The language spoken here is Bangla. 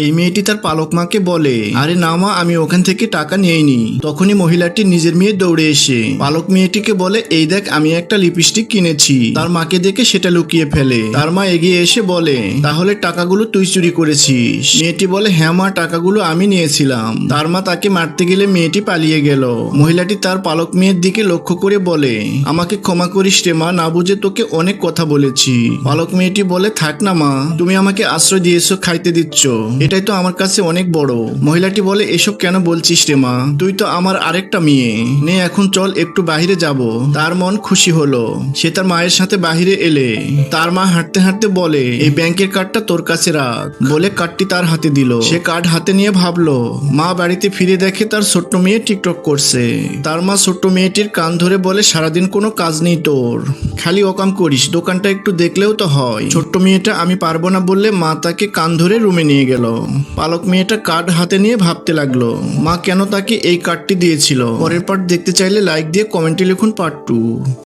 এই মেয়েটি তার পালক মাকে বলে, আরে না মা, আমি ওখান থেকে টাকা নিইনি। তখনই মহিলাটি নিজের মেয়ে দৌড়ে এসে পালক মেয়েটিকে বলে, এই দেখ আমি একটা লিপস্টিক কিনেছি। তার মাকে দেখে সেটা লুকিয়ে ফেলে। তার মা এগিয়ে এসে বলে, তাহলে টাকাগুলো তুই চুরি করেছিস? মেয়েটি বলে, হ্যাঁ মা, টাকাগুলো আমি নিয়েছিলাম। তার মা তাকে মারতে গেলে মেয়েটি পালিয়ে গেল। মহিলাটি তার পালক মেয়ের দিকে লক্ষ্য করে বলে, আমাকে ক্ষমা করিস রে মা, না বুঝে তোকে অনেক কথা বলেছি। পালক মেয়েটি বলে, থাক না মা, তুমি আমাকে আশ্রয় দিয়েছো, খাইতে দিচ্ছ, এটাই তো আমার কাছে অনেক বড়। মহিলাটি বলে, এসব কেন বলছিস রে মা, তুই তো আমার আরেকটা মেয়ে। নে এখন চল একটু বাহিরে যাব। তার মন খুশি হলো। সে তার মায়ের সাথে বাহিরে এলে তার মা হাঁটতে হাঁটতে বলে, এই ব্যাংকের কার্ডটা তোর কাছে রাখ, বলে কার্ডটি তার হাতে দিল। সে কার্ড হাতে নিয়ে ভাবলো। মা বাড়িতে ফিরে দেখে তার ছোট্ট মেয়ে টিকটক করছে। তার মা ছোট্ট মেয়েটির কান ধরে বলে, সারাদিন কোনো কাজ নেই তোর, খালি অকাম করিস, দোকানটা একটু দেখলেও তো হয়। ছোট্ট মেয়েটা আমি পারবো না বললে মা তাকে কান ধরে রুমে নিয়ে গেল। পালক মেয়েটা কার্ড হাতে নিয়ে ভাবতে লাগলো, মা কেন তাকে এই কার্ডটি দিয়েছিল। পরের পার্ট দেখতে চাইলে লাইক দিয়ে কমেন্টে লিখুন পার্ট 2।